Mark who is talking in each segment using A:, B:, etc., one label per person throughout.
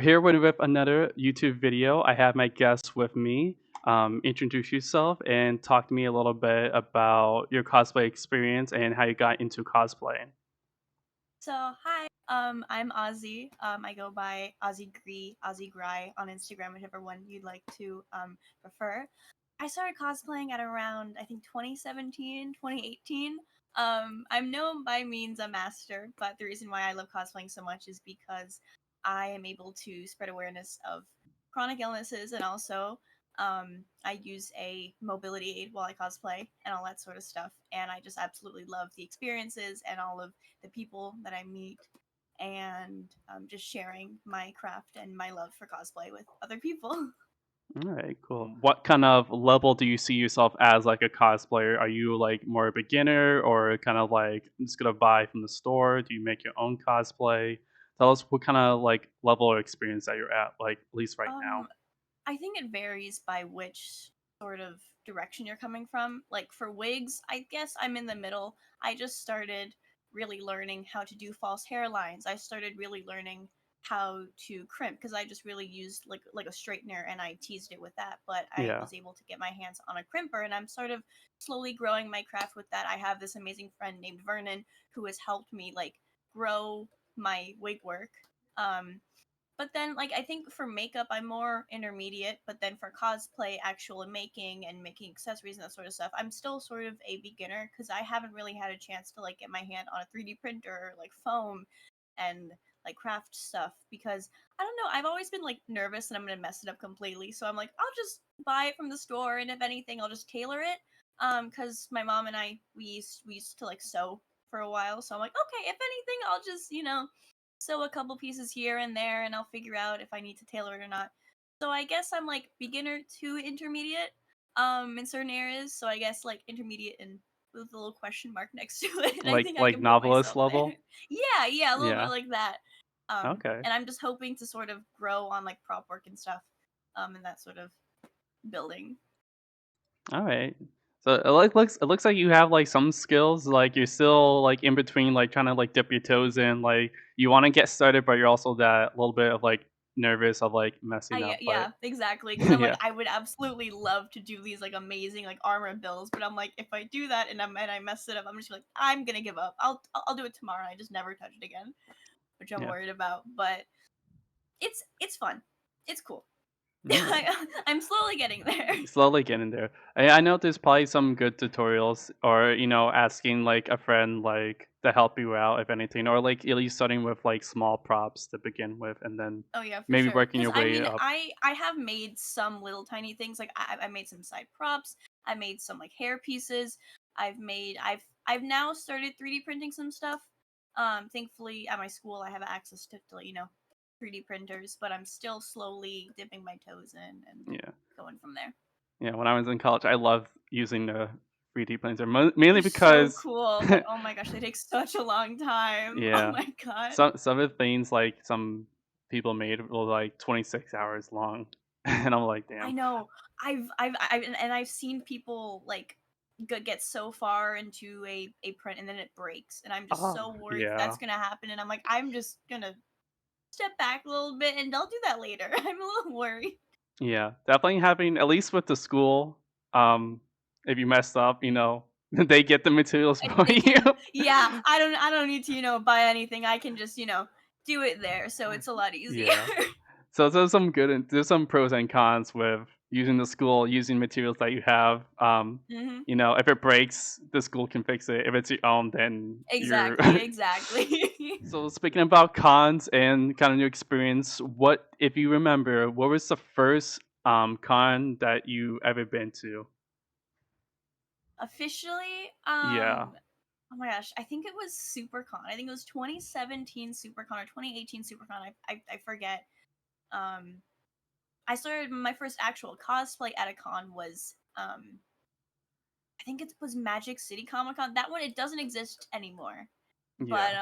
A: here with another YouTube video. I have my guest with me. Introduce yourself and talk to me a little bit about your cosplay experience and how you got into cosplaying.
B: So hi, I'm Ozzy. I go by Ozzygrye on Instagram, whichever one you'd like to prefer. I started cosplaying at around I think 2017, 2018. I'm no by means a master, but the reason why I love cosplaying so much is because I am able to spread awareness of chronic illnesses and also I use a mobility aid while I cosplay and all that sort of stuff. And I just absolutely love the experiences and all of the people that I meet and just sharing my craft and my love for cosplay with other people.
A: All right, cool. What kind of level do you see yourself as like a cosplayer? Are you like more a beginner or kind of like just gonna buy from the store? Do you make your own cosplay? Tell us what kind of like level or experience that you're at least right now.
B: um, I think it varies by which sort of direction you're coming from. Like for wigs, I guess I'm in the middle. I just started really learning how to do false hairlines. I started really learning how to crimp because I just really used like a straightener and I teased it with that. But I
A: Yeah.
B: was able to get my hands on a crimper and I'm sort of slowly growing my craft with that. I have this amazing friend named Vernon who has helped me like grow my wig work. But then, like, I think for makeup, I'm more intermediate. But then for cosplay, actual making and making accessories and that sort of stuff, I'm still sort of a beginner because I haven't really had a chance to like get my hand on a 3D printer or like foam and like craft stuff because I don't know. I've always been like nervous that I'm gonna mess it up completely. So I'm like, I'll just buy it from the store, and if anything, I'll just tailor it. Because my mom and I we used to like sew for a while, so I'm like, okay, if anything, I'll just sew a couple pieces here and there and I'll figure out if I need to tailor it or not. So I guess I'm like beginner to intermediate in certain areas. So I guess like intermediate and with a little question mark next to it. I
A: Like
B: think I
A: like
B: can put
A: novelist
B: myself there.
A: level?
B: Yeah, yeah, a little bit
A: Yeah.
B: like that.
A: Okay.
B: And I'm just hoping to sort of grow on like prop work and stuff and that sort of building.
A: All right. So it looks like you have like some skills. Like you're still like in between, like trying to like dip your toes in. Like you want to get started, but you're also that little bit of like nervous of like messing
B: Yeah,
A: up. But
B: yeah, exactly. Because I'm like,
A: yeah,
B: I would absolutely love to do these like amazing like armor builds, but I'm like, if I do that and I mess it up, I'm just like, I'm gonna give up. I'll do it tomorrow. I just never touch it again, which I'm
A: yeah.
B: worried about. But it's fun. It's cool.
A: All right.
B: I'm slowly getting there.
A: Slowly getting there. I know there's probably some good tutorials, or asking like a friend like to help you out if anything, or like at least starting with like small props to begin with, and then
B: Oh yeah, for
A: maybe
B: sure.
A: working
B: Because
A: your
B: I
A: way
B: mean,
A: up.
B: I have made some little tiny things. Like I made some side props. I made some like hair pieces. I've now started 3D printing some stuff. Thankfully at my school I have access to 3D printers, but I'm still slowly dipping my toes in and
A: Yeah.
B: going from there.
A: Yeah, when I was in college, I loved using the 3D printer,
B: They're
A: mainly
B: so
A: because
B: cool, but oh my gosh, they take such a long time. Oh
A: yeah,
B: my god.
A: some of the things like some people made were like 26 hours long, and I'm like,
B: I
A: damn.
B: know. I've seen people like get so far into a print and then it breaks, and I'm just
A: Oh
B: so worried that's
A: yeah,
B: gonna happen. And I'm like, I'm just gonna step back a little bit, and I'll do that later. I'm a little worried.
A: yeah, definitely having at least with the school. Um, if you mess up, they get the materials for
B: They
A: you.
B: can, yeah. I don't need to buy anything. I can just do it there, so it's a lot easier.
A: Yeah. So there's some pros and cons with using the school, using materials that you have.
B: hmm
A: If it breaks, the school can fix it. If it's your own, then you're.
B: Exactly, exactly.
A: So speaking about cons and kind of new experience, what if you remember? What was the first con that you ever been to?
B: Officially,
A: Yeah,
B: oh my gosh, I think it was SuperCon. I think it was 2017 SuperCon or 2018 SuperCon. I forget. Um, I started my first actual cosplay at a con was I think it was Magic City Comic Con. That one it doesn't exist anymore.
A: yeah.
B: But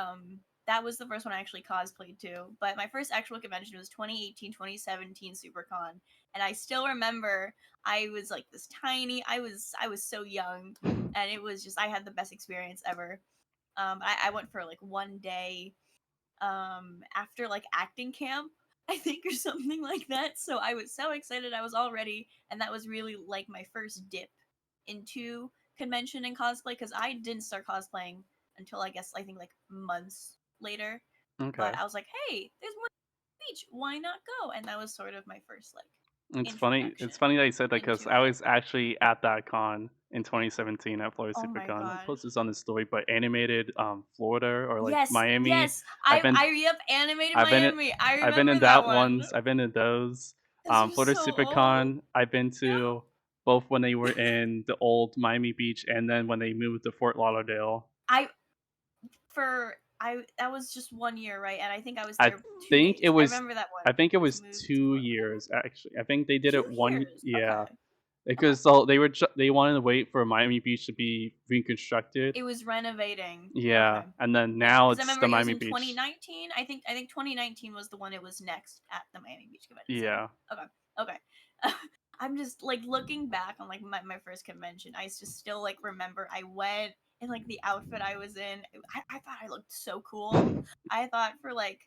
B: that was the first one I actually cosplayed to. But my first actual convention was 2018, 2017 SuperCon. And I still remember I was like this tiny I was so young and it was just I had the best experience ever. I went for like one day after like acting camp. I think, or something like that. So I was so excited. I was all ready, and that was really like my first dip into convention and cosplay because I didn't start cosplaying until I think like months later. But
A: Okay.
B: I was like, hey, there's one beach. Why not go? And that was sort of my first like
A: It's funny. It's
B: introduction
A: funny that you said that because
B: into
A: I
B: it.
A: was actually at that con in 2017 at Florida
B: Oh my
A: SuperCon. I posted
B: gosh.
A: this on the story, but animated Florida or like
B: Yes,
A: Miami.
B: yes.
A: I've been
B: Yep, animated
A: I've been in,
B: Miami. I
A: I've been
B: remember
A: in
B: that
A: that
B: one.
A: ones. I've been in those.
B: This was
A: Florida
B: so old.
A: SuperCon. I've been
B: Yeah.
A: to both when they were in the old Miami Beach and then when they moved to Fort Lauderdale.
B: I for I that was just 1 year, right? And I think I was
A: I
B: there two
A: think it
B: days. I
A: was.
B: remember that one.
A: I think it
B: It was
A: was
B: moved to
A: 2 years actually. I think they did
B: two
A: it one.
B: years.
A: Yeah,
B: Okay. Okay.
A: because so they wanted to wait for Miami Beach to be reconstructed.
B: It was renovating. Okay.
A: Yeah, and then
B: Yeah,
A: now
B: because I
A: it's
B: remember
A: the
B: it was
A: Miami
B: in
A: Beach.
B: 2019. I think 2019 was the one it was next at the Miami Beach Convention Center.
A: Yeah.
B: Okay. Okay. I'm just like looking back on like my first convention. I just still like remember I went and like the outfit I was in. I thought I looked so cool. I thought for like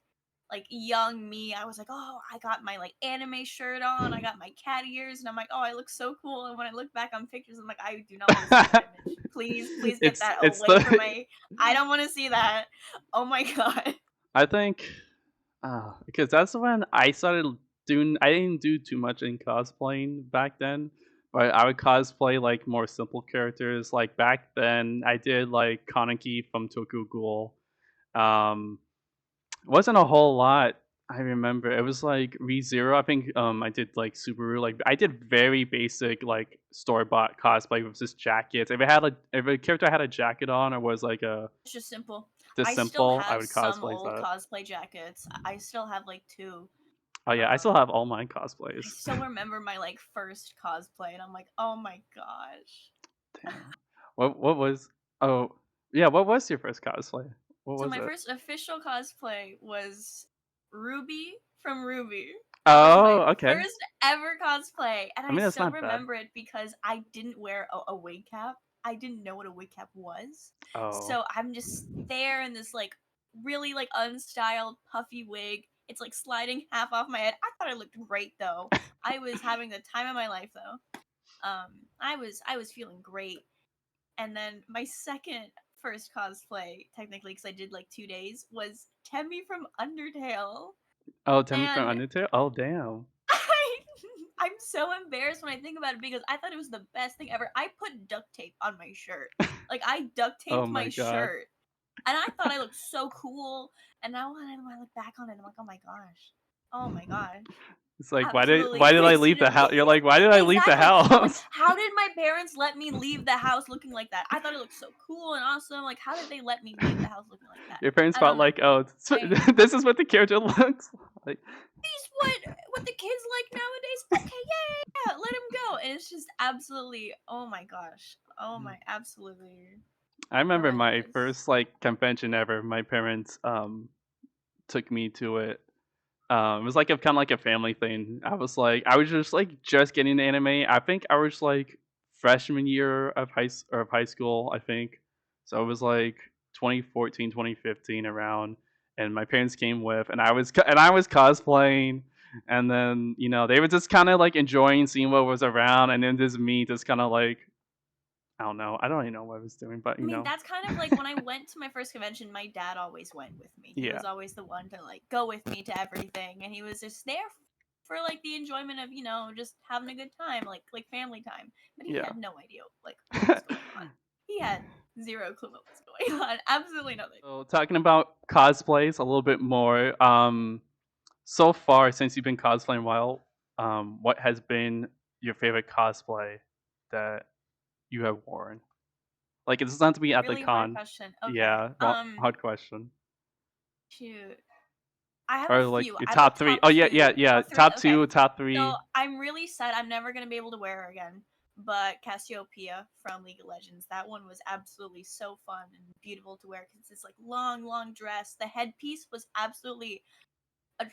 B: young me, I was like, oh, I got my like anime shirt on. I got my cat ears, and I'm like, oh, I look so cool. And when I look back on pictures, I'm like, I do not want to see that image. Please, please get that
A: It's
B: away from
A: the
B: my. I don't want to see that. Oh my god.
A: I think because that's when I started doing. I didn't do too much in cosplaying back then, but I would cosplay like more simple characters. Like back then, I did like Kaneki from Tokyo Ghoul. Um, wasn't a whole lot. I remember it was like ReZero. I think I did like Subaru. Like I did very basic like store bought cosplay with just jackets. If a character had a jacket on or was like a
B: It's just simple.
A: this
B: I still
A: simple, I
B: have
A: would
B: some
A: cosplay
B: old
A: that.
B: cosplay jackets. I still have like two.
A: Oh yeah, I still
B: Um,
A: have all my
B: I
A: cosplays.
B: still remember my like first cosplay, and I'm like, oh my gosh.
A: Damn. What was? Oh yeah, what was your first cosplay? What
B: So
A: was
B: my
A: it?
B: first official cosplay was Ruby from Ruby. That was my
A: Oh okay.
B: first ever cosplay, and
A: I
B: I
A: mean that's
B: still
A: not bad.
B: remember it because I didn't wear a wig cap. I didn't know what a wig cap was.
A: Oh.
B: So I'm just there in this like really like unstyled puffy wig. It's like sliding half off my head. I thought I looked great though. I was having the time of my life though. I was feeling great. And then my second first cosplay, technically, because I did like 2 days, was Temmie from Undertale.
A: Oh, Temmie from
B: And
A: Undertale. Oh damn.
B: I, I'm so embarrassed when I think about it because I thought it was the best thing ever. I put duct tape on my shirt. Like, I duct
A: Oh
B: taped
A: my
B: my
A: god.
B: shirt. And I thought I looked so cool. And now when I look back on it, I'm like, oh my gosh. Oh my gosh.
A: It's like
B: Absolutely
A: why did I leave
B: wasted
A: the
B: it.
A: house? You're like why did I leave the
B: Exactly. I'm like,
A: house?
B: how did my parents let me leave the house looking like that? I thought it looked so cool and awesome. Like, how did they let me leave the house looking like that?
A: Your parents
B: I
A: felt
B: don't know.
A: like oh
B: I
A: this is what the character looks like.
B: these what the kids like nowadays? Okay, yeah, let him go. And it's just absolutely, oh my gosh, oh my, absolutely
A: I remember my
B: horrendous.
A: first like convention ever. My parents took me to it. It was like a kind of like a family thing. I was just like just getting into anime. I think I was like freshman year of high school. I think so. It was like 2014, 2015 around, and my parents came with, and I was cosplaying, and then they were just kind of like enjoying seeing what was around, and then just me just kind of like I don't know. I don't even know what I was doing, but
B: I mean, that's kind of like when I went to my first convention, my dad always went with me. He
A: yeah,
B: was always the one to like go with me to everything, and he was just there for like the enjoyment of just having a good time, like family time. But he
A: yeah.
B: had no idea like what was going on. He had zero clue what was going on. Absolutely nothing.
A: So talking about cosplays a little bit more. So far since you've been cosplaying a while, what has been your favorite cosplay that you have worn? Like it doesn't have to be at the
B: Really hard
A: con.
B: question. Okay.
A: Yeah, hard question.
B: Shoot. I have a
A: Or like
B: few.
A: your
B: I have a
A: top three.
B: top
A: Oh yeah, yeah,
B: two.
A: yeah.
B: Top three?
A: Top
B: Okay.
A: two, top
B: So
A: three.
B: I'm really sad I'm never gonna be able to wear her again. But Cassiopeia from League of Legends, that one was absolutely so fun and beautiful to wear because it's like long, long dress. The headpiece was absolutely a,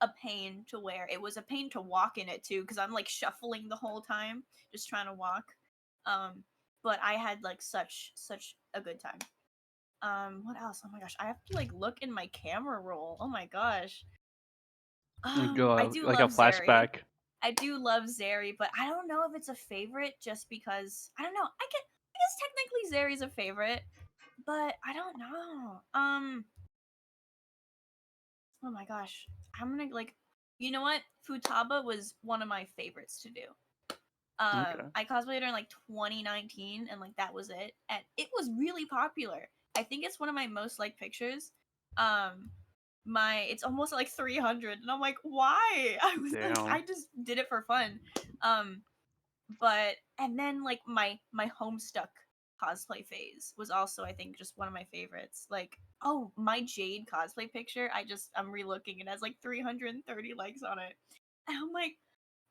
B: a pain to wear. It was a pain to walk in it too because I'm like shuffling the whole time, just trying to walk. Um, but I had like such a good time. What else? Oh my gosh, I have to like look in my camera roll. Oh my gosh. I do
A: Like a
B: love Zeri.
A: flashback.
B: I do love Zeri, but I don't know if it's a favorite just because I don't know. I guess technically Zeri's a favorite, but I don't know. Oh my gosh. I'm gonna like you know what? Futaba was one of my favorites to do.
A: Okay.
B: I cosplayed her in like 2019 and like that was it. And it was really popular. I think it's one of my most liked pictures. Um my it's almost like 300 and I'm like, why? I was like
A: Damn.
B: I just did it for fun. Um but and then like my Homestuck cosplay phase was also I think just one of my favorites. Like oh my Jade cosplay picture, I'm relooking and it has like 330 likes on it. And I'm like,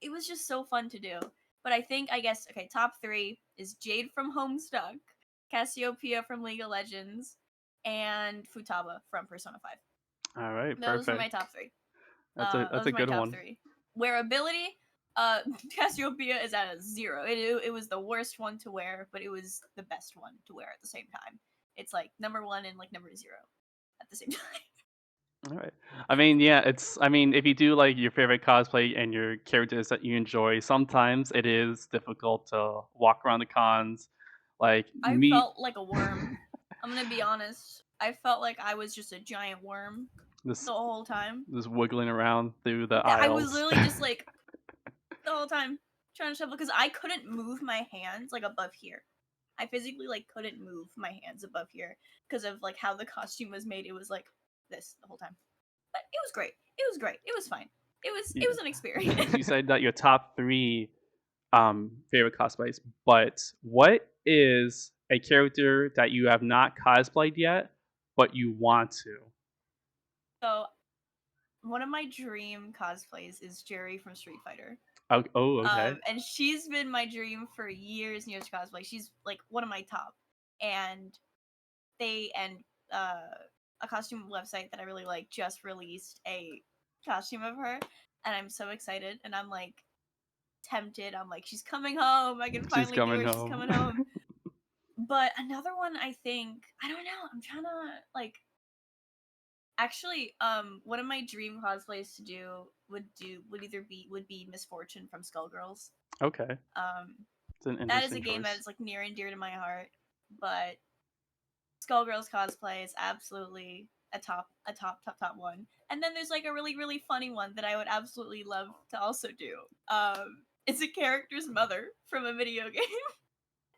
B: it was just so fun to do. But I guess okay, top three is Jade from Homestuck, Cassiopeia from League of Legends, and Futaba from Persona 5.
A: All right,
B: Those are my
A: perfect.
B: top three.
A: That's
B: Those
A: a
B: are my
A: good
B: top
A: one.
B: three. Wearability, uh, Cassiopeia is at a 0. It was the worst one to wear, but it was the best one to wear at the same time. It's like number one and like number 0 at the same time.
A: All right. I mean, yeah, it's. I mean, if you do like your favorite cosplay and your characters that you enjoy, sometimes it is difficult to walk around the cons, like
B: I
A: meet
B: felt like a worm. I'm gonna be honest. I felt like I was just a giant worm
A: this
B: the whole time.
A: this wiggling around through the
B: I was
A: aisles.
B: literally just like the whole time trying to shuffle because I couldn't move my hands like above here. I physically like couldn't move my hands above here because of like how the costume was made. It was like this the whole time. But it was great. It was great. It was fine.
A: Yeah.
B: It was an experience.
A: You said that your top three favorite cosplays, but what is a character that you have not cosplayed yet, but you want to?
B: So one of my dream cosplays is Jerry from Street Fighter.
A: Oh, oh, okay.
B: And she's been my dream for years and years to cosplay. She's like one of my top. And and uh a costume website that I really like just released a costume of her and I'm so excited and I'm like tempted. I'm like, she's coming home. I can
A: She's
B: finally do
A: coming
B: it. She's
A: home.
B: coming home. But another one I think I don't know. I'm trying to like actually one of my dream cosplays to do would be Misfortune from Skullgirls.
A: Okay,
B: Um
A: it's an
B: that is a
A: interesting
B: game that
A: choice.
B: is like near and dear to my heart. But Skullgirls cosplay is absolutely top one. And then there's like a really funny one that I would absolutely love to also do. It's a character's mother from a video game.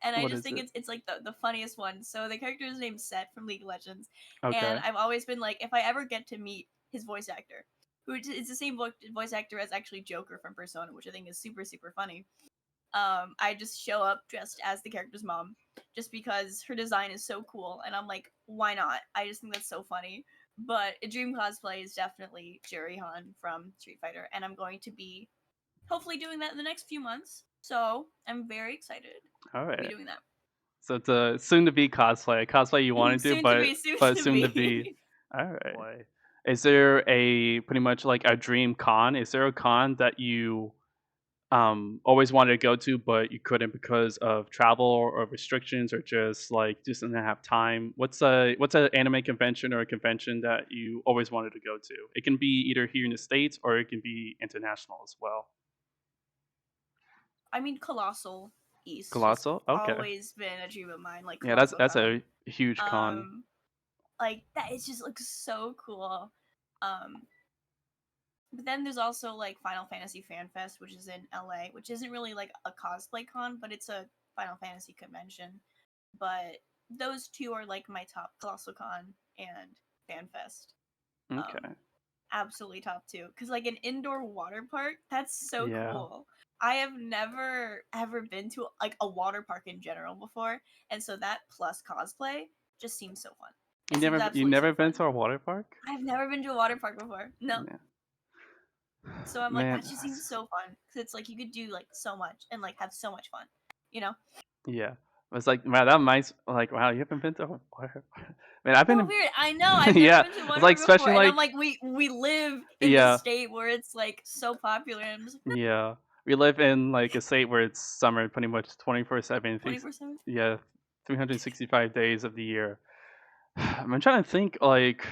B: And I
A: What
B: just
A: is
B: think
A: it?
B: it's like the funniest one. So the character is named Set from League of Legends, and
A: Okay,
B: I've always been like, if I ever get to meet his voice actor, who is the same voice actor as actually Joker from Persona, which I think is super funny. I just show up dressed as the character's mom, just because her design is so cool, and I'm like, why not? I just think that's so funny. But a dream cosplay is definitely Jerry Han from Street Fighter, and I'm going to be hopefully doing that in the next few months. So I'm very excited
A: all
B: to be
A: right.
B: doing that.
A: So it's a soon to be cosplay, a cosplay you want to do,
B: Soon to be, soon
A: but
B: to
A: soon to be.
B: be.
A: All right. Boy. Is there a pretty much like a dream con? Is there a con that you always wanted to go to but you couldn't because of travel or restrictions or just didn't have time? What's a anime convention or a convention that you always wanted to go to? It can be either here in the States or it can be international as well.
B: I mean, Colossal East has
A: Colossal? Okay.
B: always been a dream of mine, like
A: Yeah,
B: Colossal
A: that's
B: Con.
A: a huge con.
B: Um, like that, it just looks so cool. Um, but then there's also like Final Fantasy Fan Fest, which is in LA, which isn't really like a cosplay con, but it's a Final Fantasy convention. But those two are like my top, Colossal Con and Fan Fest. Um,
A: Okay.
B: absolutely top two. Because like an indoor water park, that's so
A: Yeah.
B: cool. I have never ever been to like a water park in general before, and so that plus cosplay just seems so fun. It seems
A: You
B: absolutely so
A: never been
B: fun.
A: to a water park?
B: I've never been to a water park before. No.
A: Yeah.
B: So I'm like,
A: Man,
B: that just seems so fun because it's like you could do like so much and like have so much fun, you know?
A: yeah. It's like, man, that might like, wow, you haven't been to a water park. Man, I've
B: So
A: been
B: weird. I know. I've never
A: yeah.
B: been to a
A: It's
B: water
A: like
B: park before,
A: especially
B: and I'm
A: like
B: like, we live in this
A: yeah,
B: state where it's like so popular, and I'm just like,
A: yeah. We live in like a state where it's summer pretty much 24/7.
B: 24/7.
A: Yeah, 365 days of the year. I'm trying to think like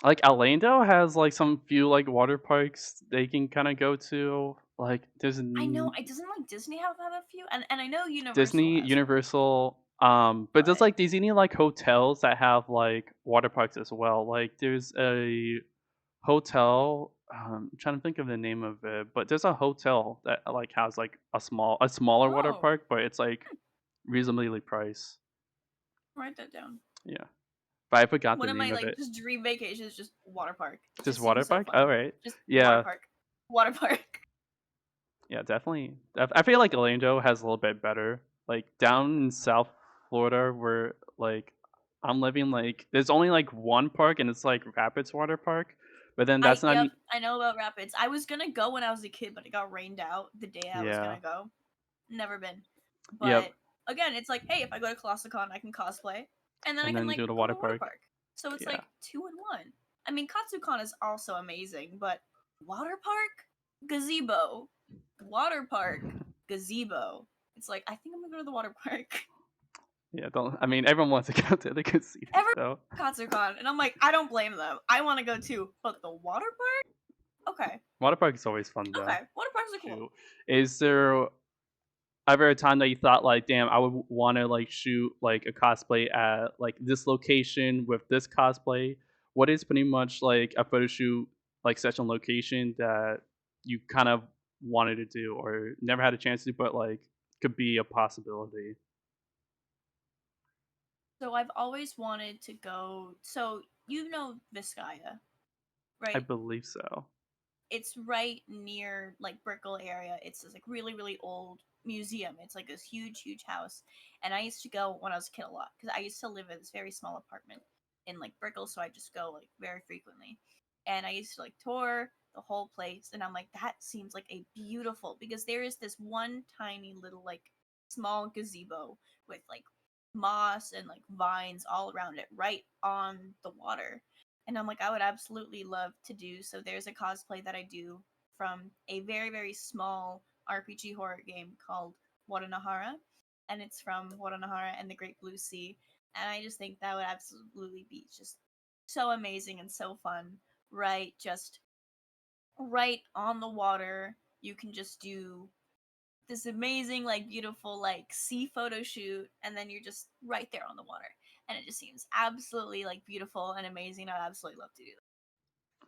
A: Like, Orlando has, like, some few, like, water parks they can kinda go to, like, there's
B: I know.
A: n
B: I doesn't like Disney have a few, and I know Universal
A: Disney,
B: has one,
A: Universal, but there's,
B: but
A: like, these any, like, hotels that have, like, water parks as well, like, there's a hotel, I'm trying to think of the name of it, but there's a hotel that, like, has, like, a smaller water
B: oh,
A: park, but it's, like, reasonably priced.
B: write that down.
A: Yeah, but I forgot the
B: One of
A: name
B: my
A: of
B: like
A: it.
B: just dream vacations is just water park. It
A: Just
B: just
A: water
B: seems so
A: park?
B: fun.
A: Alright.
B: Just water
A: Yeah.
B: park, water park.
A: Yeah, definitely. I feel like Orlando has a little bit better. Like down in South Florida, where like I'm living, like there's only like one park, and it's like Rapids Water Park. But then
B: I
A: that's not.
B: yep, I know about Rapids. I was gonna go when I was a kid, but it got rained out the day I was
A: Yeah.
B: gonna go. Never been.
A: Yep.
B: But again, it's like, hey, if I go to Colossicon, I can cosplay, and then I
A: And
B: can
A: then
B: like
A: do the
B: go
A: water
B: to water
A: park.
B: park. So it's
A: Yeah.
B: like two in one. I mean, Katsucon is also amazing, but water park, gazebo, water park, gazebo. It's like I think I'm gonna go to the water park.
A: Yeah. Don't. I mean, everyone wants to go to the casino.
B: Ever
A: So
B: Katsucon, and I'm like, I don't blame them. I want to go too, but the water park? Okay,
A: water park is always fun though.
B: okay, water parks are cool.
A: Shoot. Is there ever a time that you thought like, "Damn, I would wanna, like, shoot, like, a cosplay at, like, this location with this cosplay"? What is pretty much, like, a photo shoot, like, such a location that you kind of wanted to do or never had a chance to, but, like, could be a possibility?
B: So I've always wanted to go. So you know Vizcaya,
A: I
B: right?
A: believe so.
B: It's right near like Brickell area. It's this like really old museum. It's like this huge house, and I used to go when I was a kid a lot because I used to live in this very small apartment in like Brickell, so I just go like very frequently, and I used to like tour the whole place, and I'm like that seems like a beautiful because there is this one tiny little like small gazebo with like moss and like vines all around it right on the water, and I'm like, I would absolutely love to do. So there's a cosplay that I do from a very small RPG horror game called Watanahara, and it's from Watanahara and the Great Blue Sea. And I just think that would absolutely be just so amazing and so fun, right? Just right on the water. You can just do this amazing, like beautiful, like sea photo shoot, and then you're just right there on the water. And it just seems absolutely like beautiful and amazing. I'd absolutely love to do that.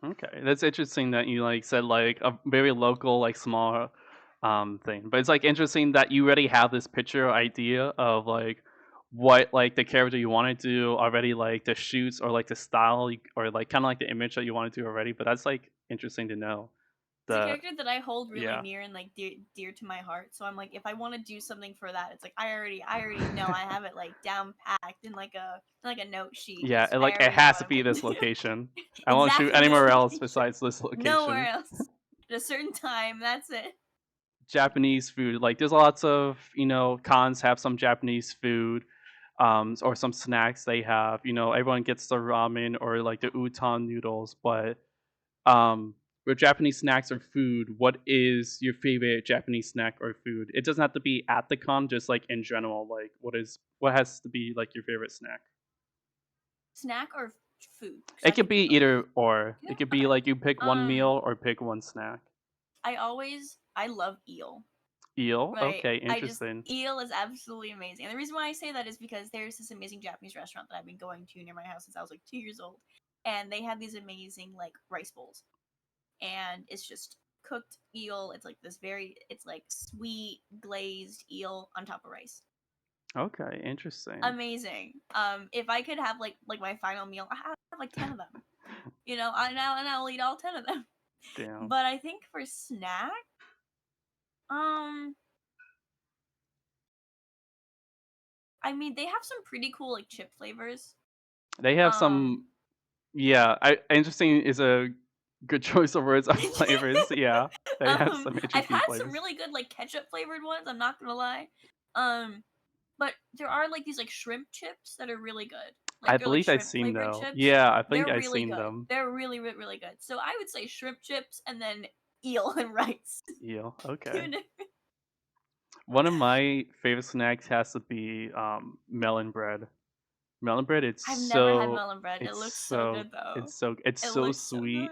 A: Okay, that's interesting that you, like, said, like, a very local, like, small, thing, but it's, like, interesting that you already have this picture idea of, like, what, like, the character you wanna do already, like, the shoots or, like, the style you or, like, kinda like the image that you wanna do already, but that's, like, interesting to know.
B: It's a
A: The
B: character that I hold really
A: Yeah.
B: near and like dear to my heart. So I'm like, if I want to do something for that, it's like I already know I have it like down packed in like a note sheet.
A: Yeah,
B: Just
A: and,
B: I
A: like, it
B: already know
A: has to
B: I'm
A: be
B: gonna
A: this
B: do
A: location. I won't shoot
B: exactly this
A: anywhere else
B: location.
A: besides this
B: Nowhere
A: location.
B: else. At a certain time, that's it.
A: Japanese food, like, there's lots of, cons have some Japanese food, or some snacks they have, everyone gets the ramen or, like, the udon noodles, but, with Japanese snacks or food, what is your favorite Japanese snack or food? It doesn't have to be at the con, just, like, in general, like, what has to be, like, your favorite snack?
B: Snack or food? Because
A: It
B: I
A: could
B: can do
A: be
B: both.
A: either or.
B: Yeah.
A: It could be,
B: Okay.
A: like, you pick one
B: Um,
A: meal or pick one snack.
B: I love eel.
A: Eel?
B: Right.
A: Okay,
B: I just
A: interesting.
B: eel is absolutely amazing. And the reason why I say that is because there's this amazing Japanese restaurant that I've been going to near my house since I was like 2 years old. And they have these amazing like rice bowls. And it's just cooked eel. It's like sweet glazed eel on top of rice.
A: Okay, interesting.
B: Amazing. If I could have like my final meal, I have like 10 of them. And I'll eat all 10 of them.
A: Damn.
B: But I think for snack, um I mean they have some pretty cool like chip flavors.
A: They have
B: Um
A: some. Yeah, interesting is a good choice of words of flavors, yeah. They have some
B: I've
A: interesting
B: had some
A: flavors.
B: really good like ketchup flavored ones, I'm not gonna lie. Um, but there are like these like shrimp chips that are really good.
A: I
B: Like they're like
A: believe I've
B: shrimp
A: seen
B: flavored
A: though.
B: chips.
A: Yeah, I think
B: They're
A: I've
B: really
A: seen
B: good.
A: them.
B: They're really good. So I would say shrimp chips and then eel and rice.
A: Yeah, okay.
B: Even if
A: One of my favorite snacks has to be, melon bread. melon bread.
B: I've never had melon bread. It looks so good though.
A: It's
B: It
A: so
B: looks so
A: sweet.
B: good.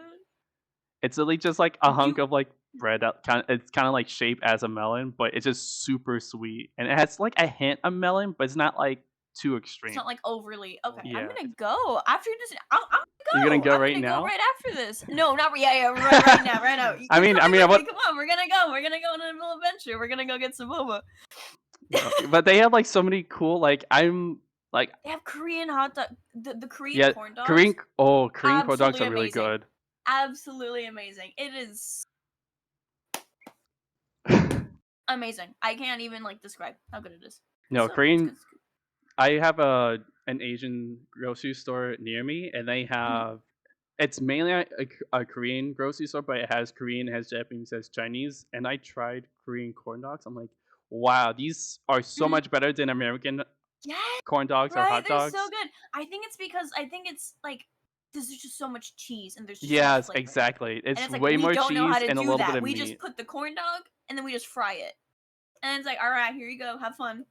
A: It's literally just like a hunk
B: You
A: of like bread that it's kind of like shaped as a melon, but it's just super sweet, and it has like a hint of melon, but it's not like too
B: It's
A: extreme.
B: not like overly okay. I'm
A: Yeah,
B: gonna go after this. I'm
A: you're
B: gonna
A: gonna
B: go.
A: go
B: I'm
A: right
B: gonna go
A: now.
B: right after this. No, not yeah, yeah, right now, right now. You're
A: I
B: coming
A: mean,
B: with me.
A: what?
B: Come on, we're gonna go. We're gonna go on a little adventure. We're gonna go get some boba.
A: No, but they have like so many cool. Like I'm like
B: They have Korean hot dog. The Korean
A: yeah,
B: corn dogs,
A: Korean corn dogs
B: absolutely
A: are really
B: amazing.
A: good.
B: Absolutely amazing. It is amazing. I can't even like describe how good it is. It's
A: No,
B: so it's
A: Korean.
B: good. It's good.
A: I have an Asian grocery store near me, and they
B: Mhm.
A: have it's mainly a Korean grocery store, but it has Korean, it has Japanese, it has Chinese, and I tried Korean corn dogs. I'm like, wow, these are so
B: Mhm.
A: much better than American
B: Yes,
A: corn dogs or
B: right?
A: hot
B: They're so
A: dogs.
B: good. I think it's because I think it's like there's just so much cheese and there's just so much
A: Yes,
B: flavor.
A: exactly.
B: And
A: It's
B: it's like
A: way
B: we
A: more
B: don't know how
A: cheese
B: to
A: and a
B: do
A: little bit
B: that.
A: of
B: We just
A: meat.
B: put the corn dog and then we just fry it. And it's like, all right, here you go, have fun.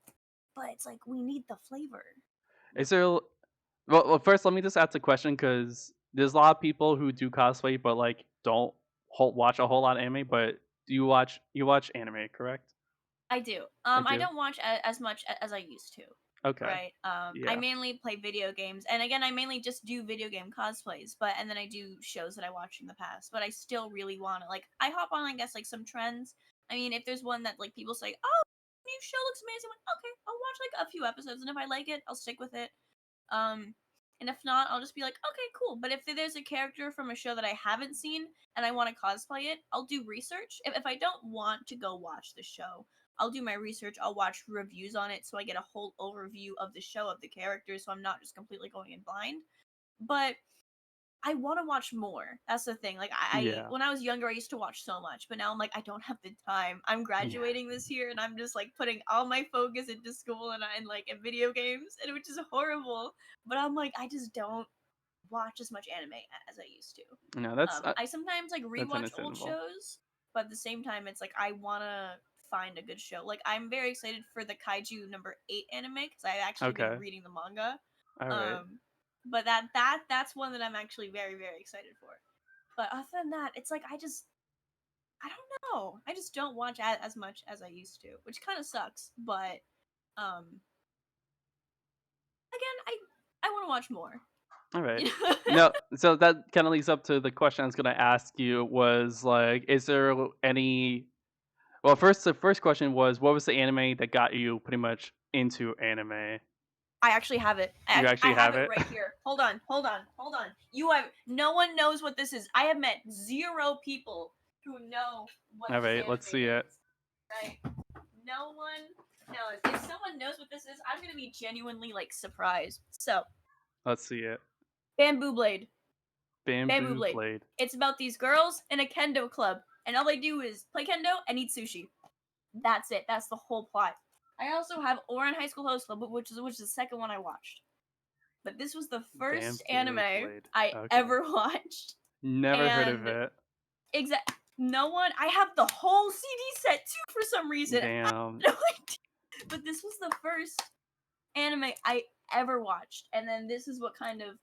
B: But it's like we need the flavor.
A: Is there well, first let me just ask a question because there's a lot of people who do cosplay but like don't watch a whole lot of anime, but do you watch anime, correct?
B: I do.
A: I
B: I
A: do.
B: don't watch as much as I used to.
A: Okay.
B: Right. I
A: Yeah.
B: mainly play video games, and again, I mainly just do video game cosplays. But and then I do shows that I watched in the past. But I still really want to like. I hop on, I guess, like some trends. I mean, if there's one that like people say, "Oh, new show looks amazing," I'm like, okay, I'll watch like a few episodes, and if I like it, I'll stick with it. Um, and if not, I'll just be like, okay, cool. But if there's a character from a show that I haven't seen and I want to cosplay it, I'll do research. If I don't want to go watch the show, I'll do my research. I'll watch reviews on it so I get a whole overview of the show, of the characters, so I'm not just completely going in blind. But I want to watch more. That's the thing. Like
A: Yeah.
B: when I was younger, I used to watch so much, but now I'm like, I don't have the time. I'm
A: Yeah.
B: graduating this year, and I'm just like putting all my focus into school and like in video games, and which is horrible. But I'm like, I just don't watch as much anime as I used to.
A: No,
B: I sometimes like
A: that's
B: rewatch old
A: understandable.
B: shows, but at the same time, it's like I wanna find a good show. Like I'm very excited for the Kaiju number 8 anime because I've actually been
A: Okay.
B: reading the manga.
A: All right.
B: Um, but that's one that I'm actually very excited for. But other than that, it's like I don't know. I just don't watch as much as I used to, which kind of sucks. But um, again, I want to watch more.
A: All right.
B: You know?
A: No, so that kind of leads up to the question I was going to ask you was like, is there any? Well, first the first question was, what was the anime that got you pretty much into anime?
B: I actually have it.
A: You
B: I
A: actually
B: have
A: have
B: it
A: it.
B: right here. Hold on. You have no one knows what this is. I have met zero people who know what
A: All
B: this
A: right,
B: anime
A: let's see it.
B: is. Right? No one knows. If someone knows what this is, I'm gonna be genuinely like surprised. So,
A: Let's see it.
B: Bamboo Blade. Bamboo
A: Bamboo
B: Blade.
A: Blade.
B: It's about these girls in a kendo club, and all they do is play kendo and eat sushi. That's it. That's the whole plot. I also have Oran High School Host Club, which is the second one I watched. But this was the first
A: Bamboo
B: anime
A: Blade.
B: I
A: Okay.
B: ever watched,
A: Never heard of
B: and
A: it.
B: no one. I have the whole CD set too for some reason. I have
A: Damn.
B: no idea. But this was the first anime I ever watched, and then this is what kind of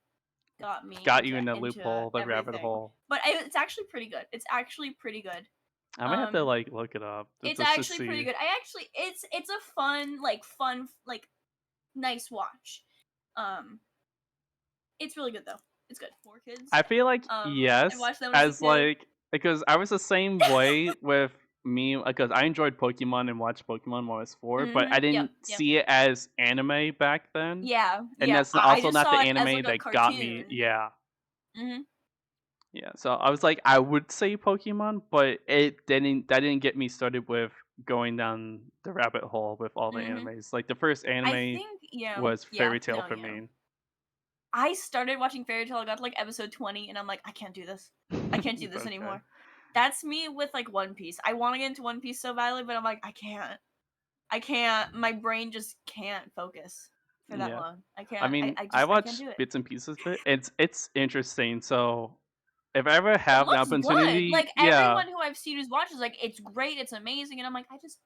B: got me
A: Got
B: into
A: you in the
B: into
A: loophole, the rabbit
B: everything.
A: hole.
B: But it's actually pretty good. It's actually pretty good.
A: I might have to
B: Um,
A: like look it up
B: it's
A: just to
B: actually pretty
A: see.
B: good. I actually it's a fun like nice watch. Um, it's really good though. It's good for kids.
A: I feel like
B: I
A: yes,
B: watched them as a
A: as
B: kid.
A: like because I was the same way with me because I enjoyed Pokemon and watched Pokemon when I was 4, but I
B: Yep.
A: didn't
B: Yep.
A: see it as anime back then,
B: Yeah.
A: and
B: Yeah.
A: that's
B: I
A: also
B: just
A: not the
B: saw it as
A: anime
B: like a
A: that got me.
B: cartoon.
A: Yeah,
B: hmm
A: yeah. So I was like, I would say Pokemon, but it didn't. That didn't get me started with going down the rabbit hole with all the
B: hmm
A: animes. Like the first
B: I
A: anime
B: think
A: was
B: yeah.
A: Fairy Tail
B: No.
A: for me.
B: I started watching Fairy Tail. I got to like episode 20, and I'm like, I can't do this. I can't do
A: It's
B: this
A: okay.
B: anymore. That's me with like One Piece. I want to get into One Piece so badly, but I'm like, I can't. I can't. My brain just can't focus for that
A: Yeah.
B: long. I
A: I
B: can't.
A: mean, I
B: I can't
A: watch
B: do it.
A: bits and pieces of it. It's interesting. So if I ever
B: It
A: have the
B: looks good.
A: opportunity,
B: Like
A: yeah,
B: everyone who I've seen who's watched is like, it's great, it's amazing, and I'm like, I just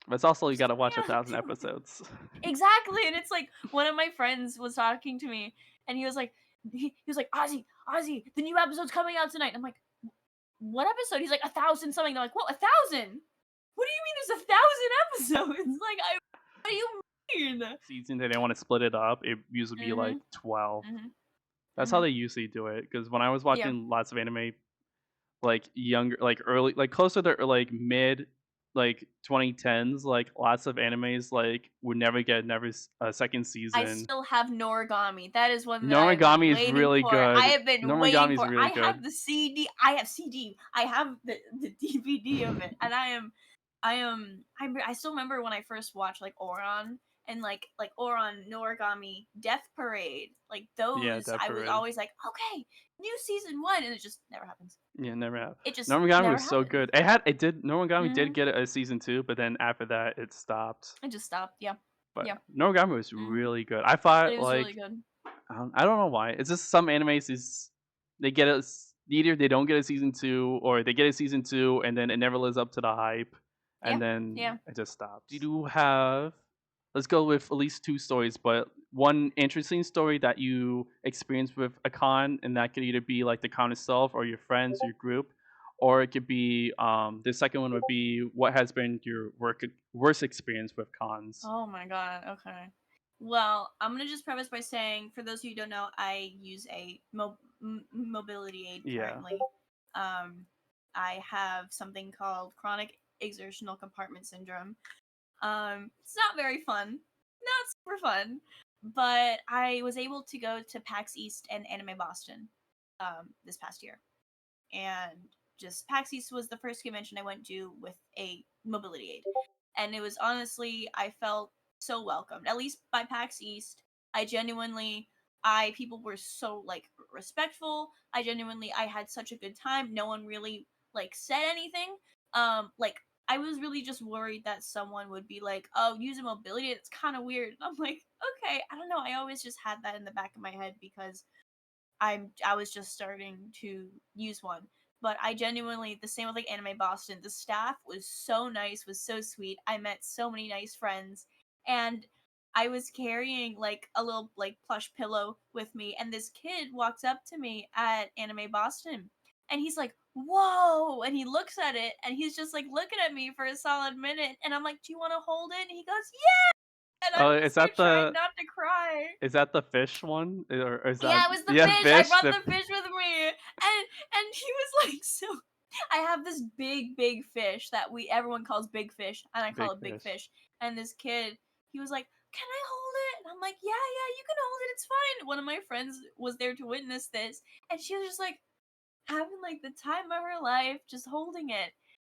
A: But it's also
B: I'm
A: you
B: just
A: gotta
B: like,
A: watch
B: man.
A: 1,000 episodes.
B: Exactly, and it's like one of my friends was talking to me, and he was like, Ozzy, the new episode's coming out tonight. I'm like, what episode? He's like 1,000 something. They're like, what, 1,000? What do you mean there's 1,000 episodes? Like, what do you mean?
A: Season, they didn't wanna split it up, it used to be, like,
B: Mhm,
A: 12.
B: mhm,
A: That's how
B: mhm.
A: they usually do it. Because when I was
B: Yeah,
A: watching lots of anime, like, younger like, early like, closer to, like, mid, like, 2010s, like, lots of animes, like, would never get a second
B: I
A: season.
B: still have Noragami. That is one that I have been
A: Noragami is
B: waiting
A: really
B: for. I
A: good.
B: have been
A: Noragami
B: waiting
A: is
B: for.
A: really
B: I
A: good.
B: have the CD. I have CD. I have the DVD of it, and I still remember when I first watched like Oron and like Oron Noragami Death Parade. Like
A: Yeah,
B: those,
A: Death
B: I was
A: Parade.
B: always like, okay, new season one, and it just never happens.
A: Yeah, never have.
B: It just
A: Noragami
B: never
A: was so
B: happens.
A: good. It did Noragami did
B: Mhm.
A: get a season 2, but then after that, it stopped.
B: It just stopped. Yeah.
A: But
B: Yeah.
A: Noragami was
B: Mhm.
A: really good. I
B: It
A: thought,
B: was really
A: like,
B: good.
A: I don't know why. It's just some animes is they get either they don't get a season 2 or they get a season 2 and then it never lives up to the hype and
B: Yeah.
A: then
B: Yeah.
A: it just stops. You do have let's go with at least 2 stories, but one interesting story that you experienced with a con, and that could either be like the con itself or your friends, your group, or it could be the second one would be what has been your worst experience with cons.
B: Oh my god. Okay. Well, I'm gonna just preface by saying, for those of you who don't know, I use a mobility aid
A: Yeah.
B: currently. Um, I have something called chronic exertional compartment syndrome. It's not very fun, not super fun, but I was able to go to PAX East and Anime Boston this past year, and just PAX East was the first convention I went to with a mobility aid, and it was honestly, I felt so welcomed. At least by PAX East, I genuinely, I people were so like respectful. I had such a good time. No one really like said anything. Like I was really just worried that someone would be like, "Oh, use a mobility. It's kind of weird." I'm like, "Okay, I don't know." I always just had that in the back of my head because I was just starting to use one. But I genuinely, the same with like Anime Boston, the staff was so nice, was so sweet. I met so many nice friends, and I was carrying like a little like plush pillow with me, and this kid walks up to me at Anime Boston, and he's like, "Whoa!" And he looks at it, and he's just like looking at me for a solid minute, and I'm like, "Do you want to hold it?" And he goes, "Yeah!" And
A: Oh,
B: I'm just here trying not to cry.
A: is that the fish one? Or is that
B: Yeah, it was the
A: yeah,
B: fish. I brought
A: the
B: the fish with me, and he was like, so. I have this big fish that we everyone calls big fish, and I call
A: big
B: it big
A: fish?
B: fish. And this kid, he was like, "Can I hold it?" And I'm like, "Yeah, yeah, you can hold it. It's fine." One of my friends was there to witness this, and she was just like, having like the time of her life just holding it.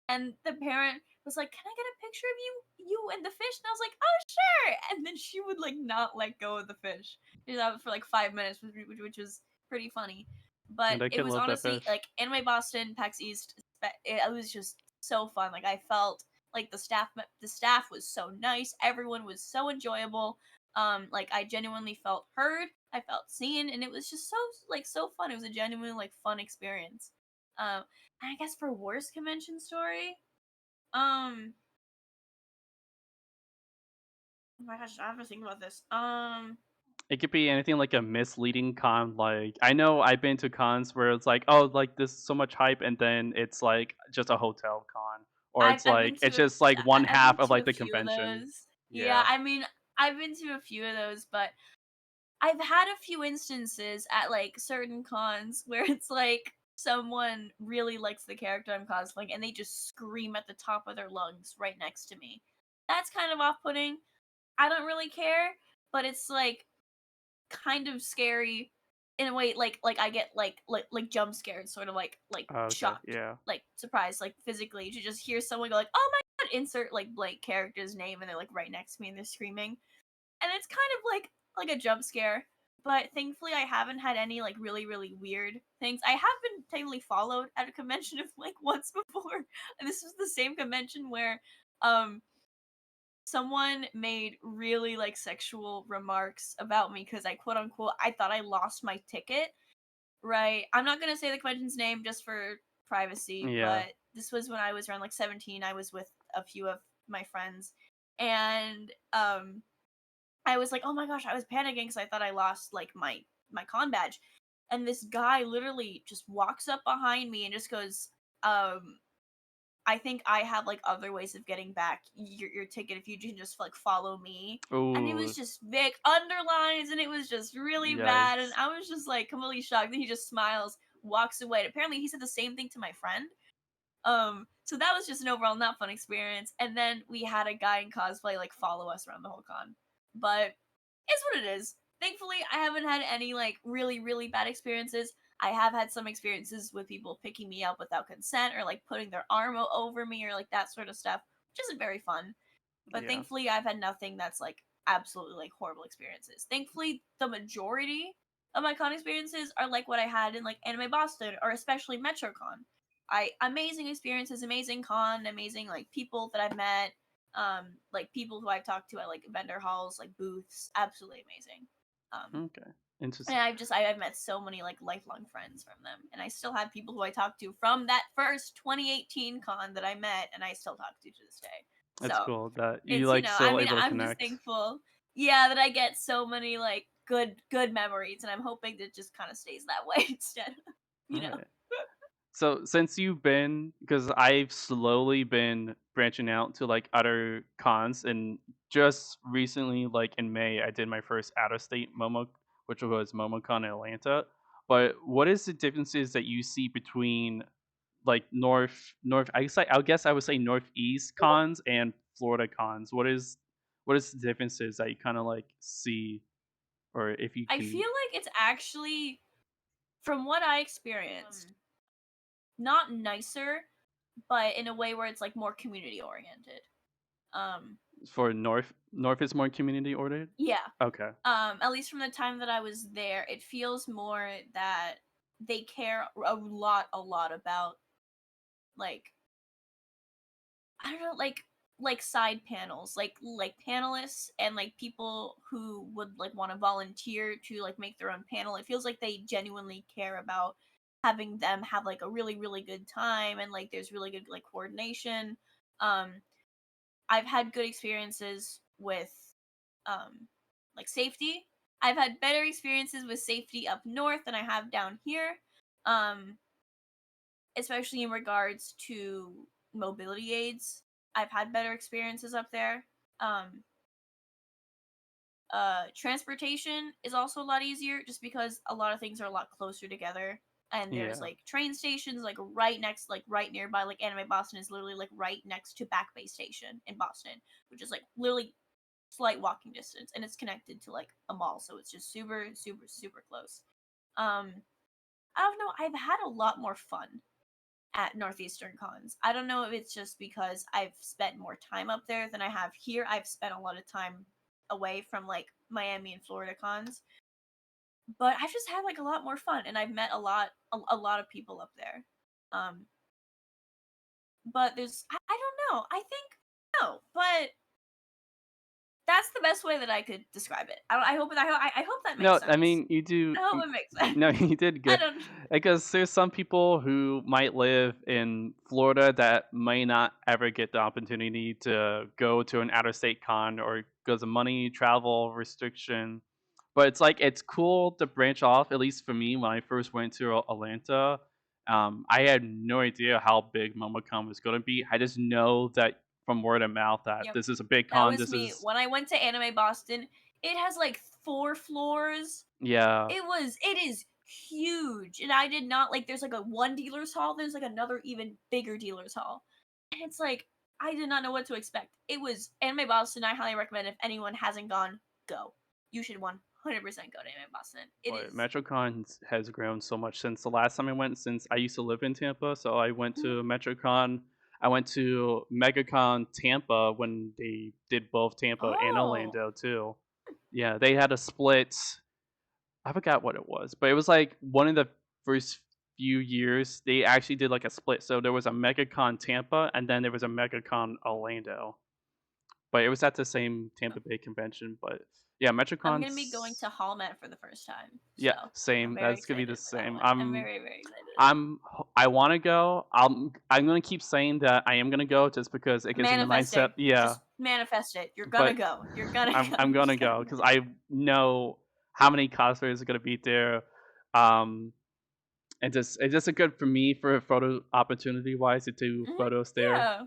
B: And the parent was like, "Can I get a picture of you and the fish?" And I was like, "Oh, sure." And then she would like not let go of the fish. She did that for like 5 minutes, which was pretty funny.
A: And
B: But
A: I
B: it
A: kid
B: was
A: love that
B: honestly
A: fish.
B: like Anime Boston, PAX East. It was just so fun. Like I felt like the staff was so nice. Everyone was so enjoyable. Like I genuinely felt heard. I felt seen, and it was just so fun. It was a genuinely like fun experience. And I guess for worst convention story, um, oh my gosh, I have to think about this.
A: It could be anything like a misleading con. Like I know I've been to cons where it's like, oh, like this so much hype, and then it's like just a hotel con, or
B: I've
A: it's
B: I've been
A: like
B: to
A: it's just like one
B: I've been
A: half of
B: to
A: like
B: a
A: the
B: few of
A: convention.
B: those. Yeah,
A: Yeah,
B: I mean, I've been to a few of those, but I've had a few instances at like certain cons where it's like someone really likes the character I'm cosplaying and they just scream at the top of their lungs right next to me. That's kind of off-putting. I don't really care, but it's like kind of scary in a way like I get like jump scared, sort of like
A: oh, okay,
B: shocked,
A: yeah.
B: like surprised, like physically to just hear someone go like, "Oh my god," insert like blank character's name and they're like right next to me and they're screaming. And it's kind of like a jump scare. But thankfully I haven't had any like really weird things. I have been technically followed at a convention of like once before. And this was the same convention where um someone made really like sexual remarks about me because I quote unquote I thought I lost my ticket. Right. I'm not gonna say the convention's name just for privacy,
A: Yeah.
B: but this was when I was around like 17. I was with a few of my friends, and I was like, "Oh my gosh," I was panicking because I thought I lost like my con badge, and this guy literally just walks up behind me and just goes, um, "I think I have like other ways of getting back your ticket if you can just like follow me." And it was
A: Ooh,
B: just big underlines, and it was just really bad, and
A: yikes.
B: I was just like completely shocked. And he just smiles, walks away. And apparently, he said the same thing to my friend. So that was just an overall not fun experience. And then we had a guy in cosplay like follow us around the whole con. But it's what it is. Thankfully, I haven't had any like really, really bad experiences. I have had some experiences with people picking me up without consent or like putting their arm over me or like that sort of stuff, which isn't very fun. But
A: Yeah.
B: thankfully, I've had nothing that's like absolutely like horrible experiences. Thankfully, the majority of my con experiences are like what I had in like Anime Boston or especially MetroCon. I amazing experiences, amazing con, amazing like people that I've met, like people who I've talked to at like vendor halls, like booths, absolutely amazing. Um,
A: Okay.
B: and
A: Interesting.
B: I've met so many like lifelong friends from them, and I still have people who I talked to from that first 2018 con that I met, and I still talk to this day.
A: That's
B: So
A: cool that you,
B: it's,
A: like,
B: I
A: still
B: mean,
A: able to
B: I'm just
A: connect.
B: thankful, yeah, that I get so many like good memories, and I'm hoping that it just kind of stays that way instead. you know.
A: Alright. So since you've been, because I've slowly been branching out to like other cons, and just recently, like in May, I did my first out of state Momo, which was MomoCon in Atlanta. But what is the differences that you see between like north? I guess I would say northeast cons and Florida cons. What is the differences that you kind of like see, or if you
B: I feel
A: can,
B: like it's actually, from what I experienced, not nicer, but in a way where it's like more community oriented. Um,
A: for north is more community oriented.
B: yeah.
A: Okay.
B: At least from the time that I was there, it feels more that they care a lot about like, I don't know, like side panels, like panelists and like people who would like want to volunteer to like make their own panel. It feels like they genuinely care about having them have like a really really good time, and like there's really good like coordination. Um, I've had good experiences with um like safety. I've had better experiences with safety up north than I have down here. Um, especially in regards to mobility aids. I've had better experiences up there. Um, transportation is also a lot easier just because a lot of things are a lot closer together. And there's
A: Yeah.
B: like train stations like right next, like right nearby. Like Anime Boston is literally like right next to Back Bay Station in Boston, which is like literally slight walking distance, and it's connected to like a mall, so it's just super, super, super close. Um, I don't know. I've had a lot more fun at Northeastern cons. I don't know if it's just because I've spent more time up there than I have here. I've spent a lot of time away from like Miami and Florida cons, but I've just had like a lot more fun, and I've met a lot of people up there. Um, but I don't know. I think no, but that's the best way that I could describe it. I hope I hope that makes
A: No, I
B: sense.
A: mean, you do
B: I hope it makes sense.
A: no, you did
B: I
A: good.
B: don't.
A: Because there's some people who might live in Florida that may not ever get the opportunity to go to an out of state con or because of money, travel restriction. But it's like it's cool to branch off, at least for me, when I first went to Atlanta. I had no idea how big MomoCon was gonna be. I just know that from word of mouth that
B: Yep,
A: this is a big
B: that
A: con,
B: was
A: this
B: me
A: is
B: when I went to Anime Boston. It has like 4 floors.
A: yeah.
B: It is huge, and I did not like. There's like a one dealer's hall. There's like another even bigger dealer's hall, and it's like I did not know what to expect. It was Anime Boston. I highly recommend if anyone hasn't gone, go. You should 100% go to Anime Boston. It
A: Boy,
B: is.
A: MetroCon has grown so much since the last time I went. Since I used to live in Tampa, so I went
B: Mhm.
A: to MetroCon. I went to MegaCon Tampa when they did both Tampa and
B: Oh,
A: Orlando too. Yeah, they had a split. I forgot what it was, but it was like one of the first few years they actually did like a split. So there was a MegaCon Tampa, and then there was a MegaCon Orlando. But it was at the same Tampa Bay convention. But yeah,
B: I'm gonna be going to
A: MetroCon's
B: Hallmat for the first time,
A: yeah,
B: so I'm
A: same.
B: very
A: That's gonna be
B: excited
A: the
B: for that
A: same.
B: one. I'm very very excited.
A: I want to go. I'm gonna keep saying that I am gonna go just because it gives me the mindset.
B: Manifesting.
A: Yeah,
B: Just manifest it. You're gonna
A: but
B: go. You're gonna go.
A: I'm
B: You're
A: gonna
B: just
A: go
B: gonna
A: because
B: go.
A: I know how many cosplayers are gonna be there. Um, and just it's just a good for me for a photo opportunity wise to do
B: Mhm.
A: photos there
B: Yeah.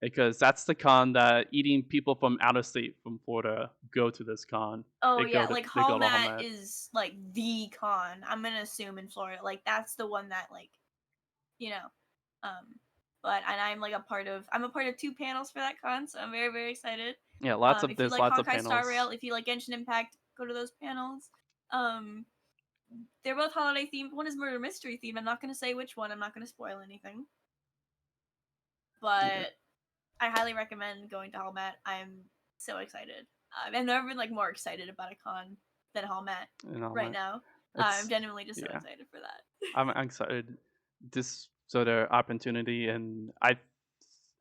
A: because that's the con that eating people from out of state from Florida go to this con.
B: Oh yeah, like
A: They go to
B: Hallmat
A: Hallmat.
B: is like the con. I'm gonna assume in Florida, like that's the one that like you know. Um, but and I'm a part of two panels for that con, so I'm very very excited.
A: Yeah,
B: If you
A: there's
B: like
A: lots of
B: Honkai Star
A: panels.
B: Rail, if you like Genshin Impact, go to those panels. Um, they're both holiday themed. One is murder mystery themed. I'm not gonna say which one. I'm not gonna spoil anything,
A: Yeah,
B: but I highly recommend going to Hallmat. I'm so excited. I've never been like more excited about a con than Hallmat
A: and
B: right
A: Hallmat.
B: now. I'm
A: It's
B: genuinely just so
A: yeah.
B: excited for that.
A: I'm excited this sort of opportunity, and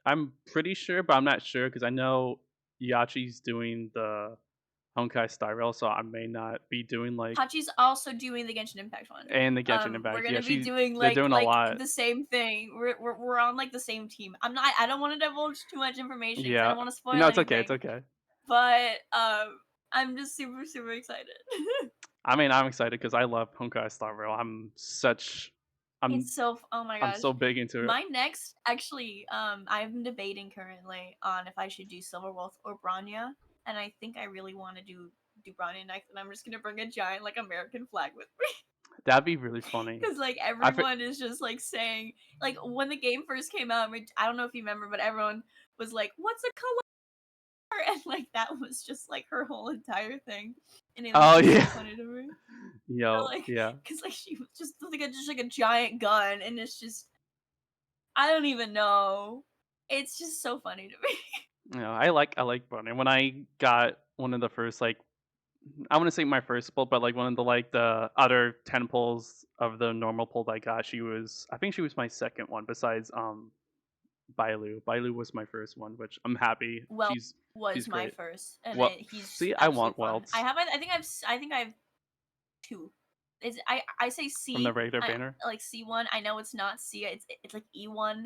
A: I'm pretty sure, but I'm not sure because I know Yachi's doing the Honkai Star Rail, so I may not be doing like
B: Hachi's also doing the Genshin Impact one.
A: and the Genshin
B: We're
A: Impact. Yeah,
B: gonna be
A: she
B: doing
A: they're doing a
B: like
A: lot.
B: the same thing. We're on like the same team. I don't want to divulge too much information because I
A: Yeah,
B: don't want to
A: no,
B: spoil
A: it's okay. It's
B: anything.
A: okay.
B: But I'm just super super excited.
A: I mean, I'm excited because I love Honkai Star Rail. I'm
B: Oh my
A: I'm
B: gosh.
A: so big into it.
B: My next actually I'm debating currently on if I should do Silver Wolf or Bronya, and I think I really want to do Bronya next, and I'm just gonna bring a giant like American flag with me.
A: That'd be really funny.
B: Because like
A: I fi-
B: everyone is just like saying like when the game first came out, I don't know if you remember, but everyone was like, "What's a color?" And like that was just like her whole entire thing, and it was
A: oh
B: just so
A: yeah,
B: funny to me.
A: yo
B: Like,
A: yeah.
B: because like she was just like a giant gun, and it's just I don't even know. It's just so funny to me.
A: No, I like Bunny. When I got one of the first like I want to say my first pull, but like one of the like the other 10 pulls of the normal pull that I got, I think she was my second one besides Bailu. Bailu was my first one, which I'm happy.
B: Well,
A: She's
B: was my
A: great.
B: first, and
A: Well,
B: he's
A: see, I
B: absolutely
A: want
B: fun. I
A: welts
B: have I think I have two. Is I say
A: from the
B: C,
A: regular banner.
B: like C1. I know it's not C. It's like E1,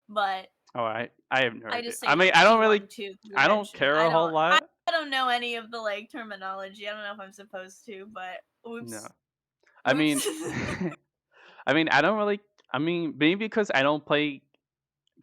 B: but
A: Oh, I have no
B: I
A: idea.
B: just
A: I
B: say
A: mean,
B: like E1 too
A: I don't
B: convention.
A: care a whole lot.
B: I don't know any of the like terminology. I don't know if I'm supposed to, but
A: No,
B: oops,
A: I
B: oops.
A: mean, I mean, I don't really. I mean, maybe because I don't play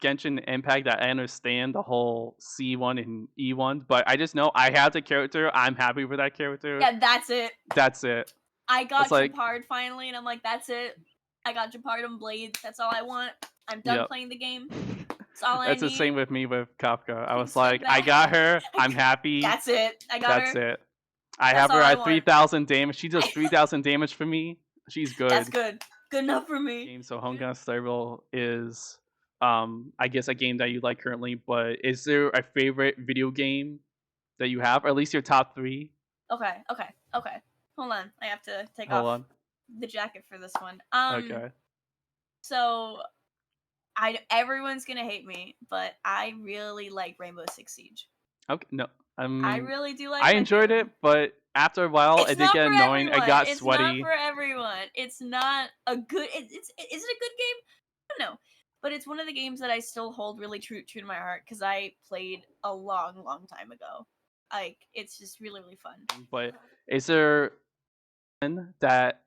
A: Genshin Impact that I understand the whole C1 and E1, but I just know I have the character. I'm happy with that character.
B: Yeah, that's it.
A: That's it.
B: I
A: It's
B: got
A: like,
B: Japard finally, and I'm like, that's it. I got Japard and Blades. That's all I want. I'm done
A: yep.
B: playing the game. That's all I
A: That's the same
B: need.
A: with me with Kafka. I
B: I'm
A: was
B: so
A: like, I
B: bad.
A: got her. I'm happy.
B: That's it. I got
A: That's
B: her.
A: it. I
B: That's
A: have
B: all
A: her
B: I
A: at
B: want.
A: 3,000 damage. She does 3,000 damage for me. She's
B: That's
A: good.
B: good. Good enough for me.
A: Game so Honkai Star Rail is, I guess a game that you like currently. But is there a favorite video game that you have, or at least your top three?
B: Okay. Hold on. I have to take
A: Hold
B: off
A: on.
B: the jacket for this one.
A: Okay.
B: So I everyone's gonna hate me, but I really like Rainbow Six Siege.
A: Okay. No, I
B: I
A: mean,
B: really do like
A: I
B: that
A: enjoyed it,
B: game.
A: but after a while,
B: It's
A: it did
B: not
A: get
B: for
A: annoying. It
B: everyone.
A: got
B: It's not
A: sweaty.
B: for everyone. It's not a good. Is it a good game? I don't know, but it's one of the games that I still hold really true to my heart because I played a long time ago. Like it's just really really fun.
A: But is there one that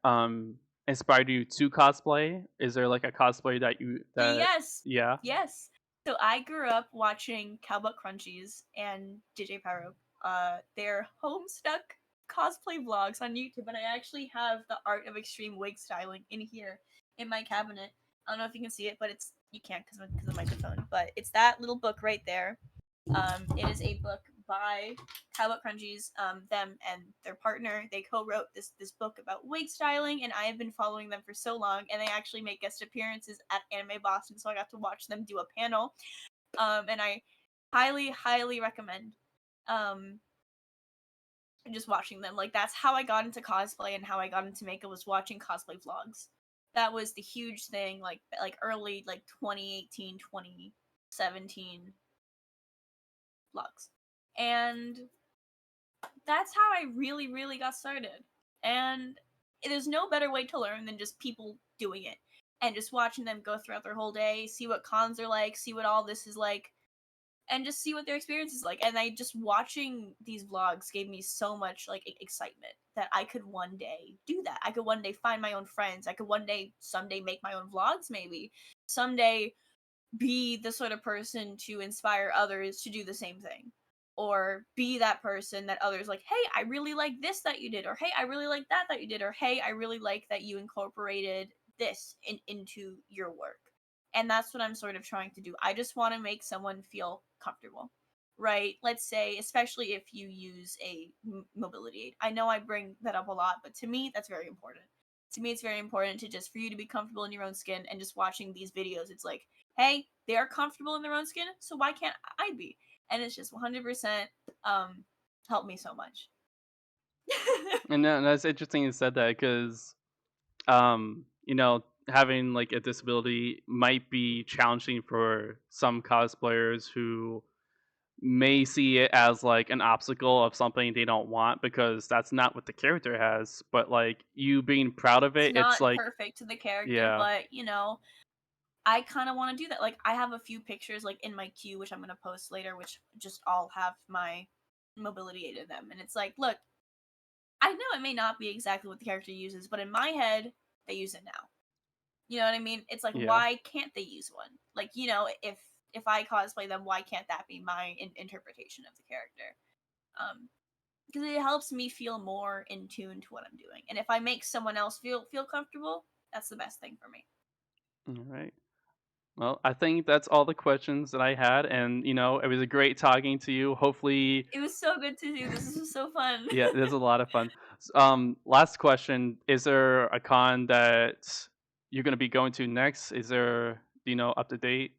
A: inspired you to cosplay? Is there like a cosplay that
B: Yes,
A: yeah?
B: yes. So I grew up watching Cowbutt Crunchies and DJ Pyro. Their Homestuck cosplay vlogs on YouTube, and I actually have the Art of Extreme Wig Styling in here in my cabinet. I don't know if you can see it, but you can't because of the microphone. But it's that little book right there. It is a book by Cowboy Crunchies, them and their partner. They co-wrote this book about wig styling, and I have been following them for so long. And they actually make guest appearances at Anime Boston, so I got to watch them do a panel. And I highly recommend um just watching them. Like that's how I got into cosplay and how I got into makeup was watching cosplay vlogs. That was the huge thing, like early like 2018, 2017 vlogs. And that's how I really got started. And there's no better way to learn than just people doing it. and just watching them go throughout their whole day, see what cons are like, see what all this is like, and just see what their experience is like. And I just watching these vlogs gave me so much like excitement that I could one day do that. I could one day find my own friends. I could one day someday make my own vlogs maybe. Someday be the sort of person to inspire others to do the same thing. Or be that person that others like, hey, I really like this that you did, or hey, I really like that you did, or hey, I really like that you incorporated this into your work. And that's what I'm sort of trying to do. I just want to make someone feel comfortable. Right? Let's say, especially if you use a mobility aid. I know I bring that up a lot, but to me, that's very important. To me, it's very important to just for you to be comfortable in your own skin and just watching these videos. It's like, hey, they are comfortable in their own skin, so why can't I be? And it's just 100% helped me so much.
A: And that's interesting you said that because having like a disability might be challenging for some cosplayers who may see it as like an obstacle of something they don't want because that's not what the character has. But like you being proud of
B: It's
A: it, it's
B: not
A: like,
B: perfect to the character,
A: yeah,
B: but I kind of want to do that. Like I have a few pictures like in my queue which I'm going to post later which just all have my mobility aid in them. And it's like, look, I know it may not be exactly what the character uses, but in my head, they use it now. You know what I mean? It's like,
A: yeah.
B: why can't they use one? Like, if I cosplay them, why can't that be my interpretation of the character? Because it helps me feel more in tune to what I'm doing, and if I make someone else feel comfortable, that's the best thing for me.
A: All right. Well, I think that's all the questions that I had, and it was a great talking to you. Hopefully,
B: It was so good to do this. This was so fun.
A: yeah, it was a lot of fun. Last question: is there a con that you're going to be going to next? Is there, up to date?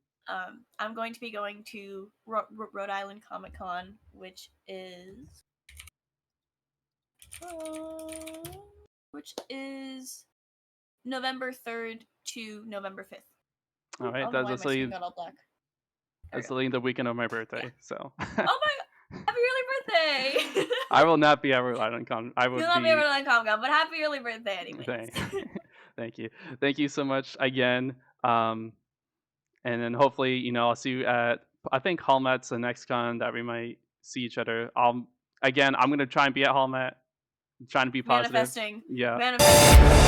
B: I'm going to be going to Rhode Island Comic Con, uh, which is November 3rd to November 5th.
A: All
B: Ooh, I
A: right,
B: don't know
A: that's
B: why
A: that's
B: my screen
A: literally,
B: got all black. There we
A: that's
B: go.
A: literally the weekend of my
B: Yeah.
A: birthday. So
B: Oh my! Happy early birthday!
A: I will not be at Rhode Island Con. I
B: You'll
A: would
B: not be able
A: be.
B: to Comic Con, but happy early birthday, anyways.
A: Thank, thank you, thank you so much again. Um, and then hopefully, I'll see you at. I think Hallmat's the next con that we might see each other. I'm gonna try and be at Hallmat. Trying to be positive.
B: Manifesting,
A: Yeah.
B: manifesting.